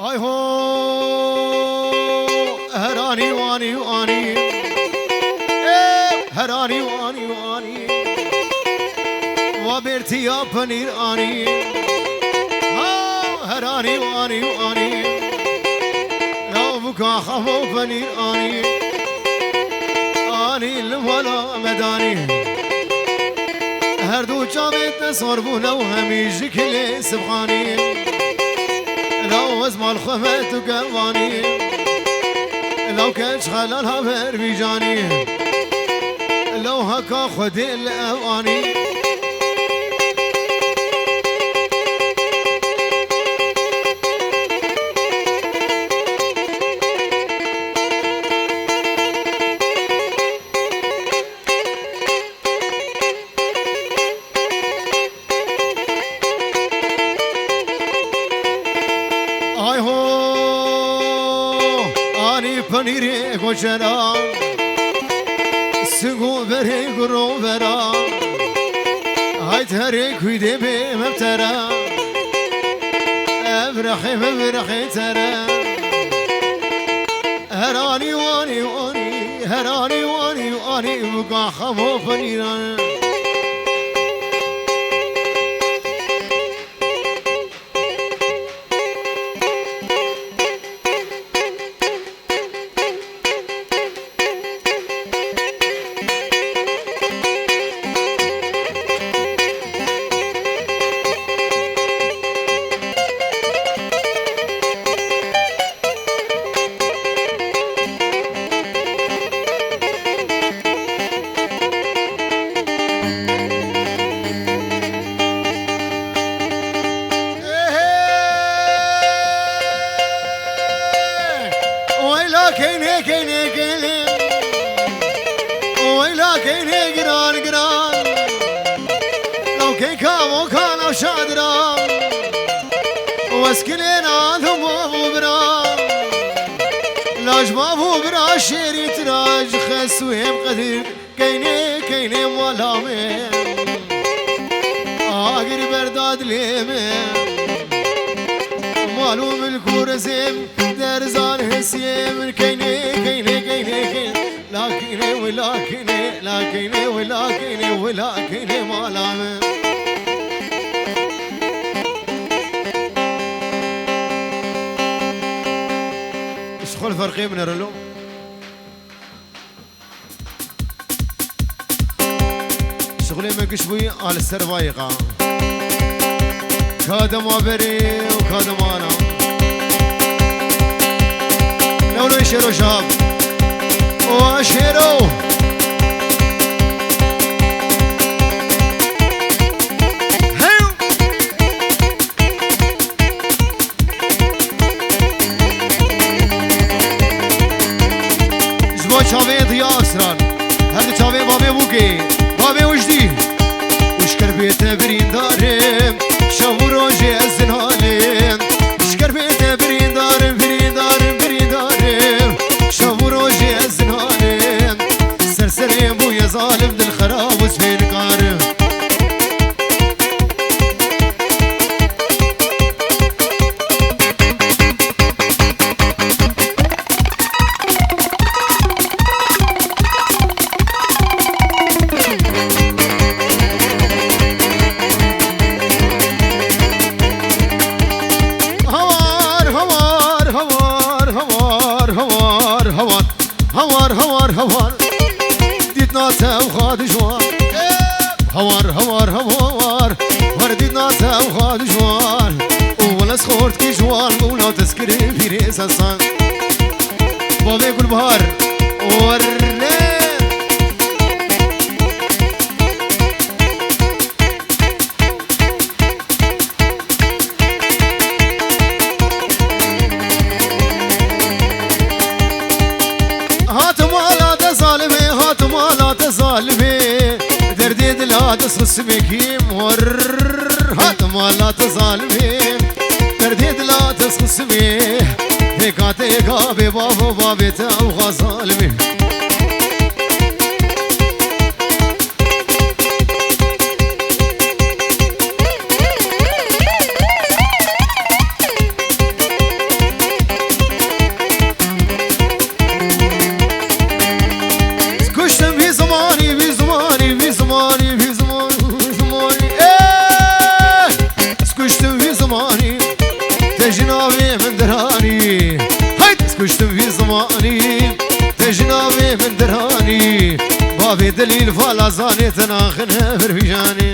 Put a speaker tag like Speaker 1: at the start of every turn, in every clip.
Speaker 1: آی هو هرانی وانی وانی هرانی وانی وانی و برتیا پنیر آنی هرانی وانی وانی لو بکا خفو پنیر آنی آنی لولا مدانی هر دو جامت نصر بونا و همیشه کلی سبحانی لو اسم الخفت وقواني لو كانش خلالها بربيجاني لو هكا خدي الأواني پنیری کوچرا سگو بری گرو برا های تری کویده به مبترا افرخی ترا هرانی وانی وانی هرانی وانی وانی بقا خمو پنیران شادرا واسكلنا ثم برا لاج بابو برا شيري تراج خسوهم قدر كيني ملامي آقر برداد ليمي مالو بالكورزم درزان هسيم كيني لكني ملامي خل فرقي من الرلو شغلي ما قشبوي على السرفايقة كادم وبري وكادم انا لو يشيرو شاب واشيرو چاوه دیا اسران هر چاوه بابه بوگی بابه وجدی وشکر بیت برین دارم شو روزی از نالم وشکر بیت برین دارم شو روزی از نالم سرسریم بوی ظالم دل خراب و سفین کارم هوار ديتنا تاو خاد جوار هوار ديتنا تاو خاد جوار ولا سخورت كي جوار ولا تسكري في ريس الصان بابي كل بهار ظالمي دردي دلا تصص بكي مر هات مالات ظالمي دردي دلا تصص بي هيكاتي قابي بابو بابي تاو ظالمي تجنابي من دراني هاي تسكشتم في زماني تجنابي من دراني بابي دليل فالا زاني تناخنها برفجاني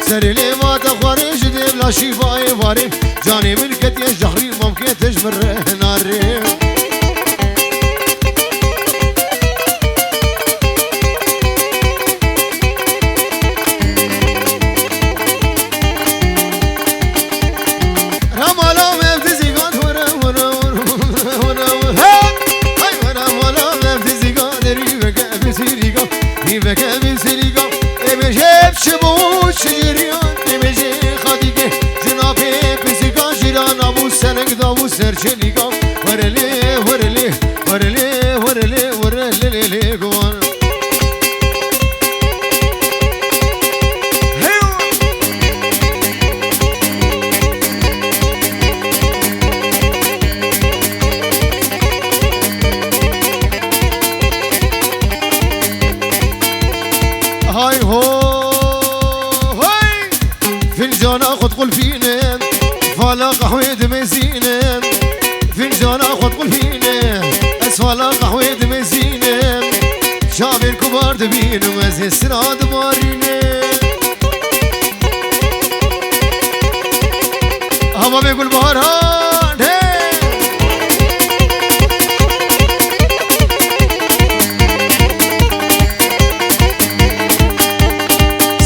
Speaker 1: سري لي ما تخوري جدي بلا شفاي واري جاني من كتي الجحري ممكن تجبر ناري رمالا مفتزي قاد ورا ورا ورا ورا هاي ورا مالا مفتزي قاد ريبك بسيريقا ريبك بسيريقا بجيب شبوش شجريان بجي خديقه جنابي بزيقا جيران ابو سنك دابو سرچنيقا ورلي ورلي ورلي ورلي ورلي لي قوان هاي هو فنجان اخذ قل فينا فالا قهوة دمزينا فنجان اخذ قل فينا اسفالا قهوة دمزينا شاب الكبار دبين ومزي السراد مارينا هما بيقول بهران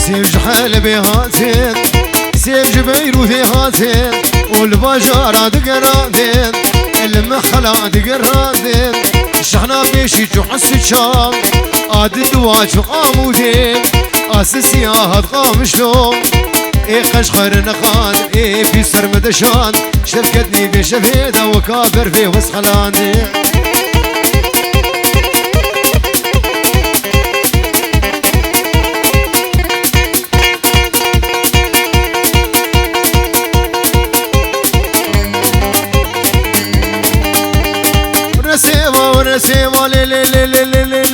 Speaker 1: سيف جحال بهاتين سيف جبيروثي هاتين والبجارة دقرادين المخلة دقرادين شحنا بيشي تحس الشام عاد الدواج قامودين اساسي هاد قام شلون ايه قشخر نقاد ايه في سرمدشان شفكتني بشفيدة وكافر في وسخلاندي ونسيما لي لي لي لي لي لي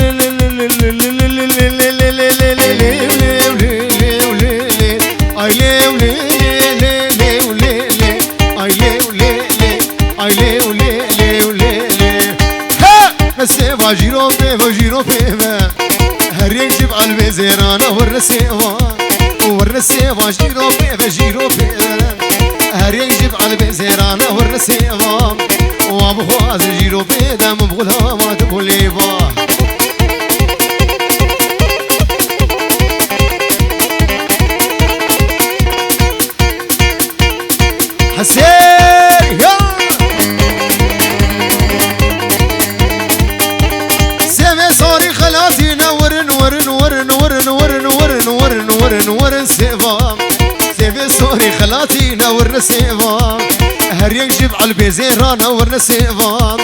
Speaker 1: جيرو بيفا جيرو بيفا هريك جيب قلبي زيرانا ورسيما ورسيما جيرو بيفا جيرو بيفا هريك جيب قلبي زيرانا ورسيما وابخواز جيرو بيدا مبغلها ما تبولي با حسين يا سيفي صوري خلاصي نورن ورن ورن ورن ورن ورن ورن ورن ورن سيفا سيفي صوري خلاصي نورن سيفا هريك جيب قلبي زيرانا ورن سيفا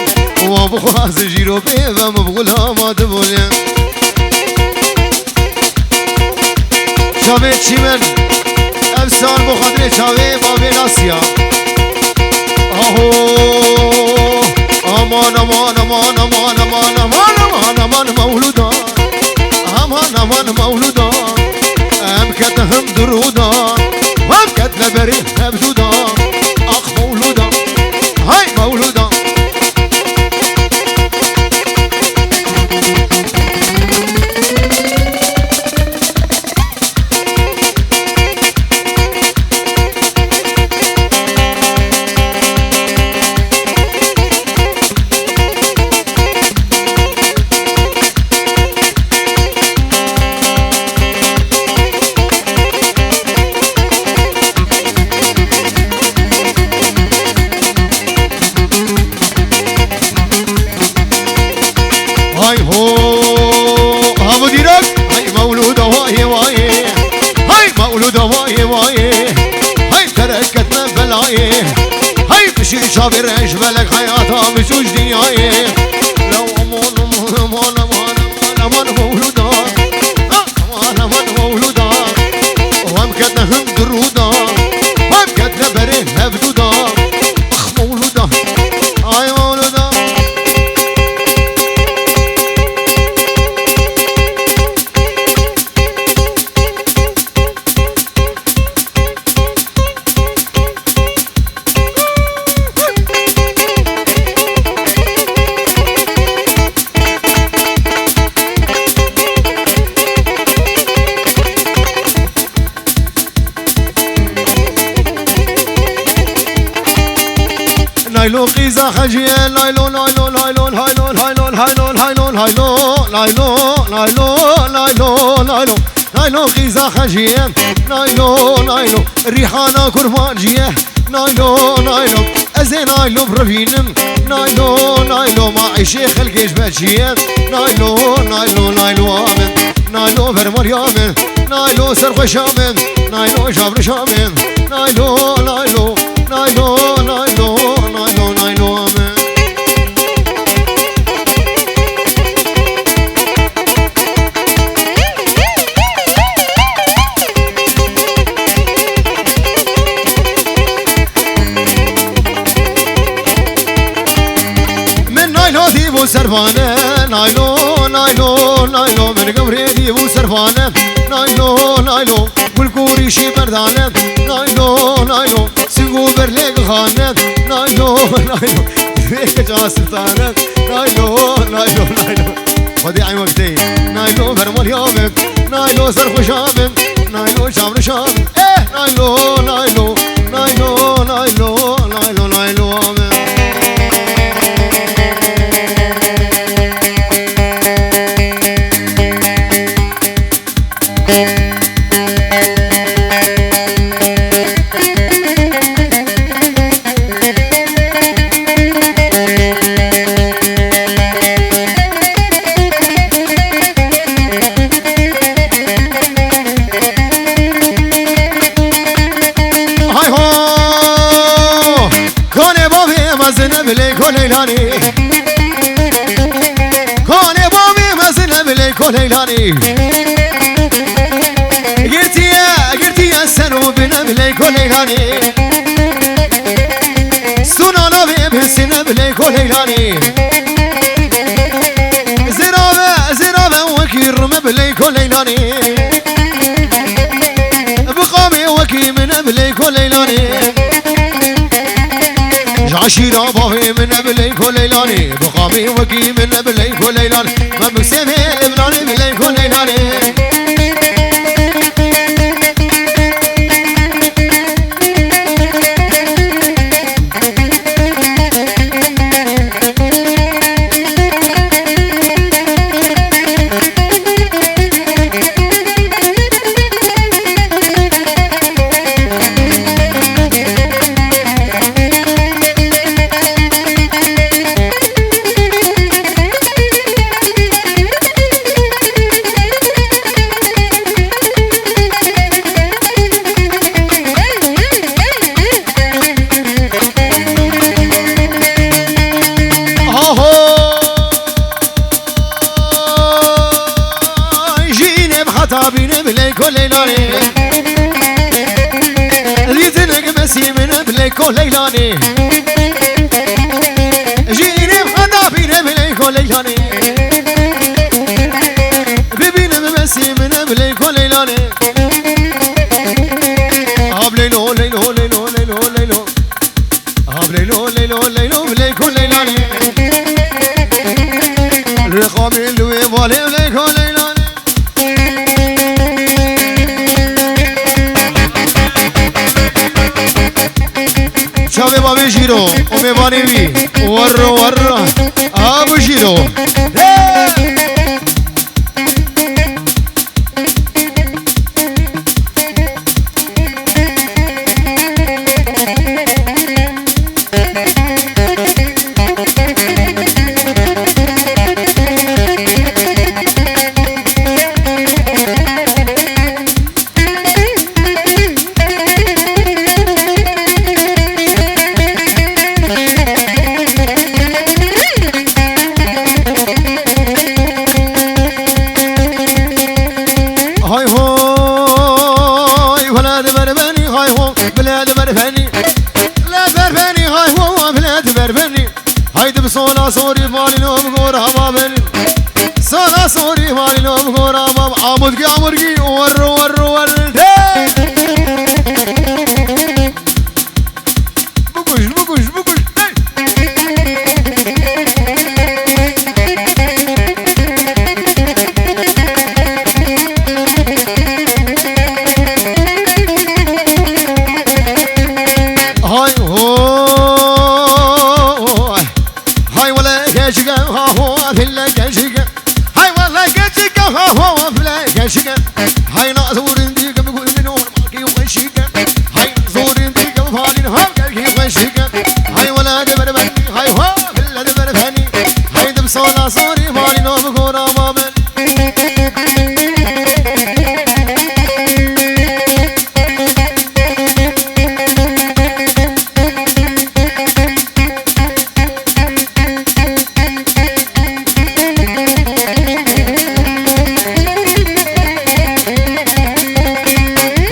Speaker 1: وابخواز جيرو بيفا مبغلها ما تبولي شابي تشيمن افسان بخاطري شابي بابي ناسيا اهو امان امان امان امان امان امان امان امان مولودا امان امان مولودا ام كتهم درودا وام كتل بريد مبدودا اخ مولودا هاي مولودا هاي هو هابو ديرك هاي مولودة واي واي هاي مولودة واي واي هاي تركتنا بلاي هاي كشي شابر ايش بالك حياتها بسوش دنياي لو امان مولودة امان مولودة وهم كتنا هم درودة وهم كتنا برين هبدودة اخ مولودة هاي مولودة نايلو قيزة خجية نايلو نايلو نايلو نايلو نايلو نايلو نايلو نايلو نايلو نايلو نايلو نايلو نايلو قيزة خجية نايلو نايلو ريحانة كرمانجية نايلو نايلو أزي نايلو برفينم نايلو نايلو معي شيخ الجيش باتشية نايلو نايلو نايلو آمن نايلو فرمار يامن نايلو سرخش آمن نايلو جابر شامن نايلو نايلو نايلو نايلو نايلو نايلو آمن من نايلو ديبو سرفانة نايلو نايلو نايلو من قبري ديبو سرفانة نايلو نايلو والكوري شي بردانة نايلو نايلو سنقو برليق خانة نايلو نايلو فيك جا سلطانة نايلو نايلو نايلو وديعي وقتي نايلو فرمال يامن نايلو سرخو شامن نايلو شامن شامن ايه نايلو نايلو نايلو نايلو نايلو نايلو آمن ليلاني كوني بومي مزنا بليكو ليلاني قلتي يا سنو بنا بليكو ليلاني سنانا بيبسنا بليكو ليلاني زرابة وكير بليكو ليلاني بقامي وكي من بليكو ليلاني عشيرة بافي من بليكو ليلاني بقامي وكي من بليكو ليلاني ما بسيمي لبناني بليكو ليلاني بين بليكو ليلاني ريتنك مسي من بليكو ليلاني جيني بحدا بين بليكو ليلاني ببين مسي من بليكو ليلاني هاب ليلو ليلو ليلو ليلو ليلو هاب ليلو ليلو ليلو بليكو ليلاني الرقامي اللي بالي بليكو ليلاني شابه بابي جيرو ومي باني بي ورا ابو جيرو غورا بابن سارا سوري مالي نوم غورا باب عمودكي عمودكي ور ور ور بقوش بقوش بقوش هاي هو هاي ولا كشكا هو فيلا كشكا هاي ولا كشكا هو فيلا كشكا هاي نازور ديك بقول منو ماكي وشكا هاي زور ديك بفالين هم كي وشكا هاي ولا دبر بني هاي هو فيلا دبر بني هاي دم صولا صوري مالي نو بغورا مابن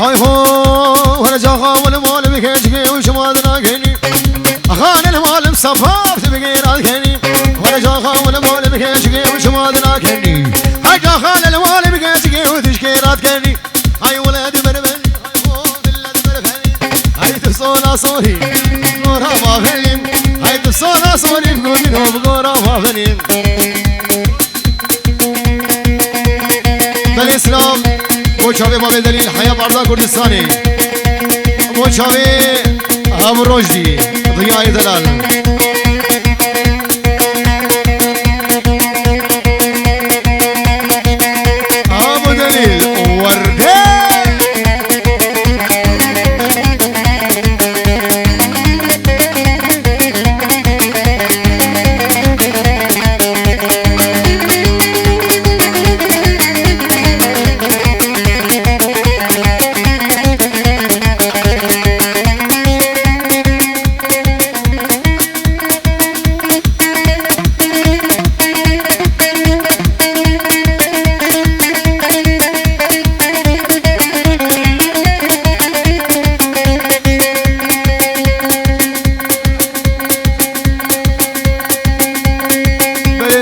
Speaker 1: هاي هو ولا جاها ولا مال بكشكي وش ما دراكني خان المال مصفر تبقي راكني ولا جاها ولا مال بكشكي وش ما دراكني هاي خان المال بكشكي وتشكي راكني هاي ولاد بربني هاي هو ولاد بربني هاي تصونا صوري غورا ما فنين هاي تصونا صوري بقول منهم غورا ما فنين بالإسلام موشاوي باب دلیل حیا باردا کردستانی موشاوي ابو رشدی ضیاء دلال ابو دلیل ورده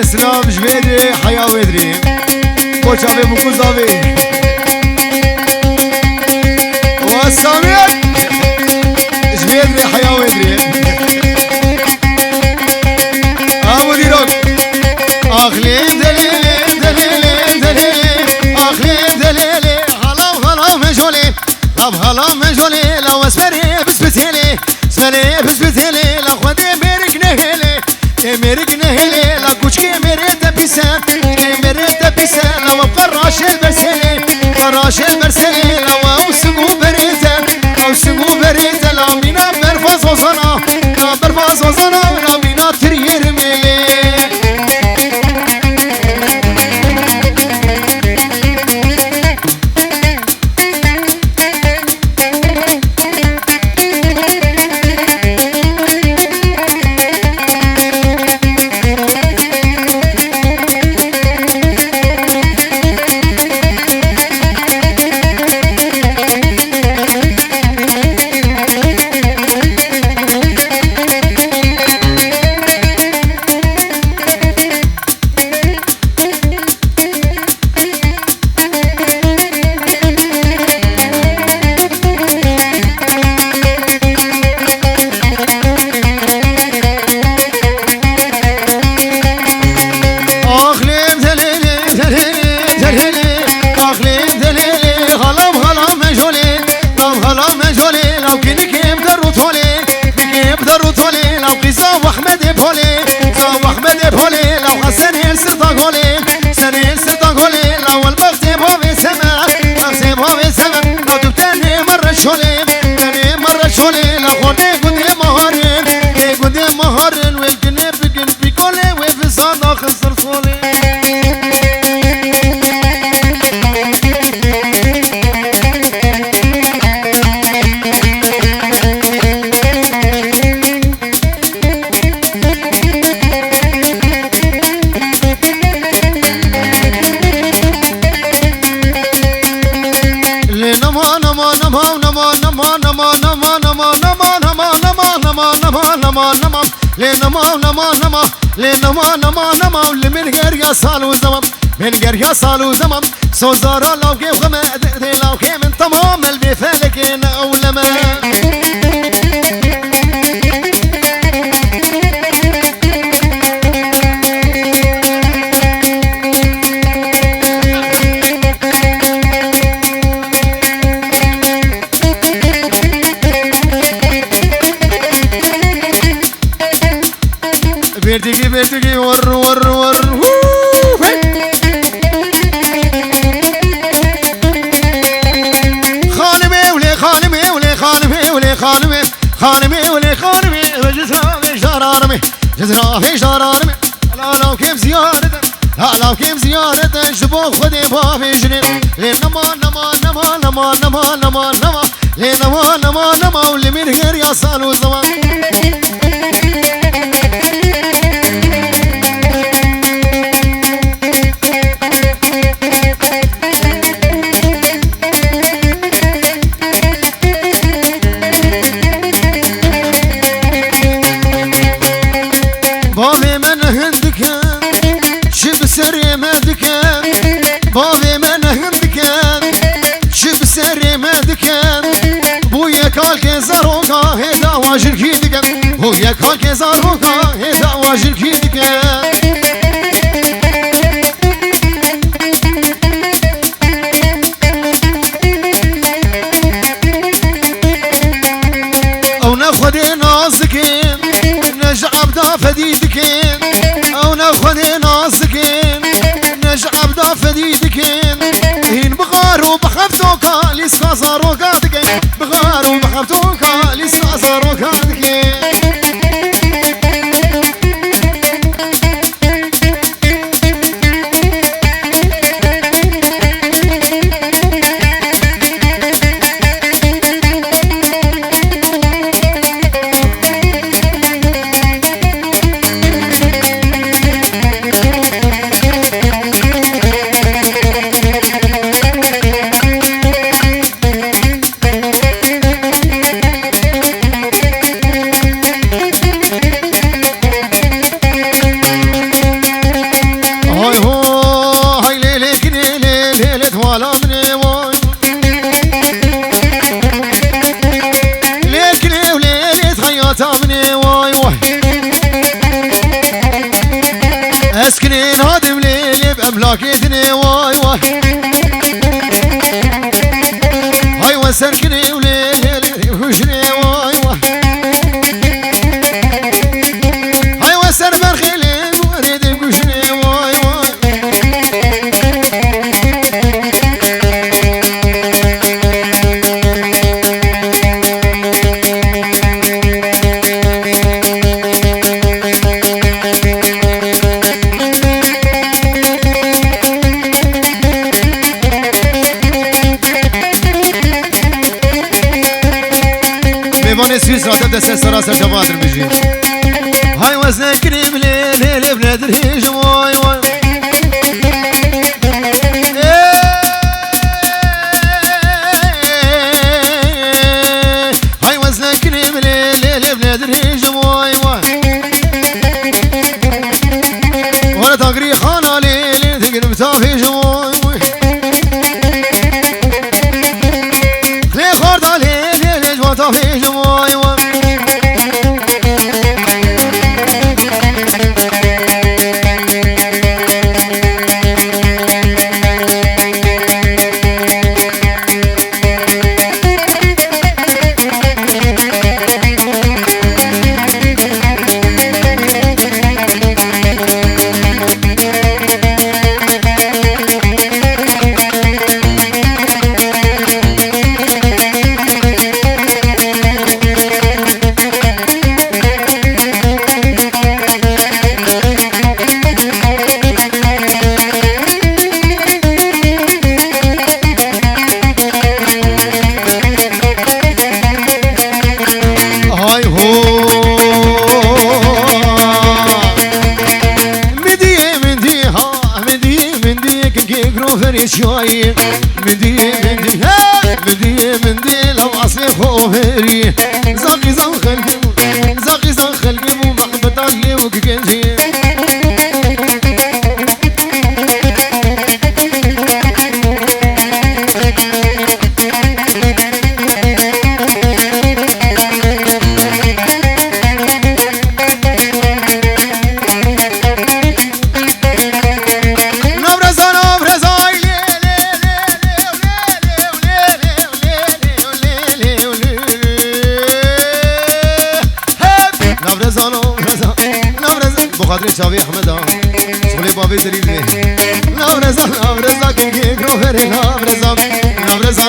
Speaker 1: اسلام جويدري حيا ويدري موشاوي بوكوزاوي والسامير جويدري حيا ويدري ابو ديروك اخلين دليلي دليلي دليلي اخلين دليلي هلا مجولي هلا مجولي لو اسفري بسبتيلي اسفري بسبتيلي لو خدي بيرك نهلي ميرك نهلي لا كوشكي ميرت بيسا ميرت بيسا لو قراش البرسلي قراش البرسلي لو اوسقو بريتا اوسقو بريتا لا مينا برفاز وزنا لا برفاز وزنا لا مينا ترير ميلي لنما نما نما لنما نما نما لمن غير يا سالو زمام من غير يا سالو زمام سوزارا لو كي وما لو كي من تمام البفلك اولما بيرتقي ور ور ور خانمي ولي خانمي ولي خانمي ولي خانمي خانمي ولي خانمي جزرا في شرارمي جزرا في شرارمي لا لو كيف زيارة لا لو كيف زيارة شبو خدي ما في جنين لنما نما نما نما نما نما نما لنما نما نما واللي من غير يا صالو زمان بابي من هندك شب سري مدك بابي من هندك شب سري مدك بويا كالك زاروكا هدا واجر كيدك بويا كالك زاروكا هدا واجر كيدك او ناخد نازكين نجعب دا فديدكين او ناخد نازكين نجعب دا فديدكين هين بغارو بخفتوكا لسا زاروكا دكين بغارو بخفتوكا لسا زاروكا دكين اسكنين هادم ليلي بأملاكتني واي واي هاي وسركني وليلي وشني واي واي هاي وسر برخيلي وريد وشني واي واي ميوان سويس راتب دست سراسر جوادر بيجي هاي وزن كريم ليل بنادر هيج واي واي هاي وزن كريم ليل بنادر هيج واي واي ولا تقري خانا ليل تقرب تافي جواي واي خلي خورد عليه ليج وتافي جواي واي شوي مدي مدي مدي مدي لو عصي خوفري زاقي زاق خلقي زاقي زاق خلقي محبت شاوي أحمد شغلي بابي دريد لي نابرزا كيك روحري نابرزا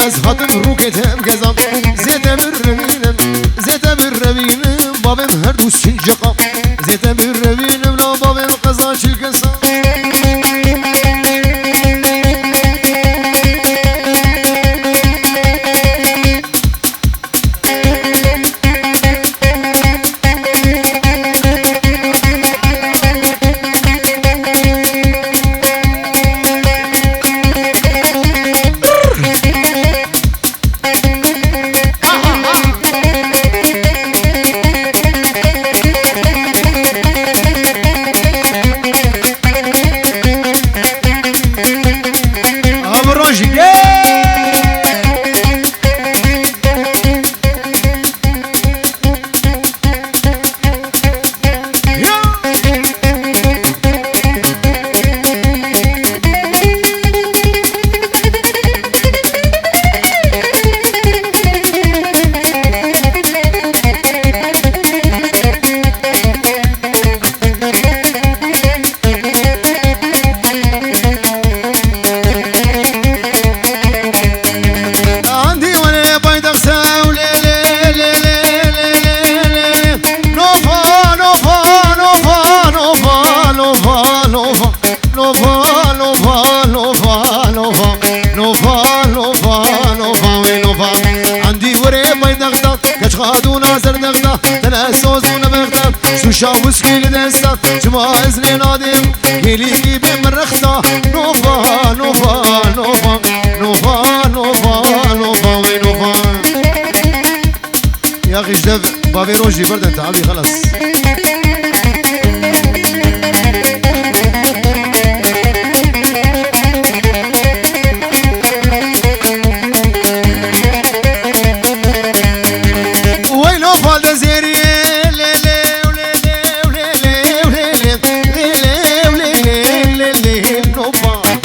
Speaker 1: أزخطن روكي تهم كزام زيتا بالربينم بابم هردو سنجقا زيتا بالربينم لا بابم قزاش الكسام شاوس كل دستا جماز لنادم كلي بمرختا نوفا نوفا نوفا نوفا نوفا نوفا ونوفا يا اخي جدف بابي روجي برد تعبي خلص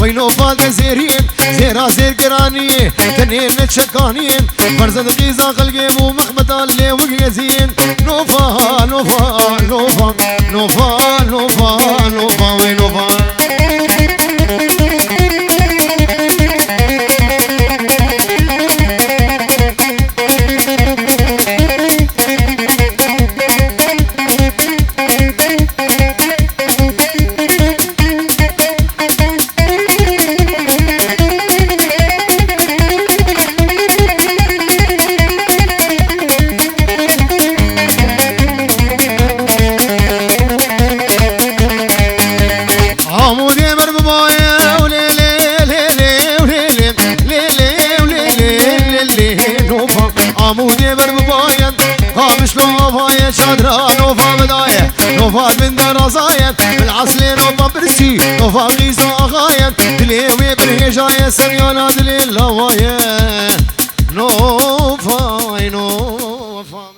Speaker 1: وينو فادا زيري زيرا زير قراني تنين نتشكانين فرزد غيزا قلقيم ومخمتا اللي وقيزين نوفا نوفا نوفا نوفا نوفا نوفا وينوفا شادرا نوفا بداية نوفا من درزاية بالعسل نوفا برسي نوفا غيزا غاية دليوي برهجاية سريانا دليل لواية نوفا نوفا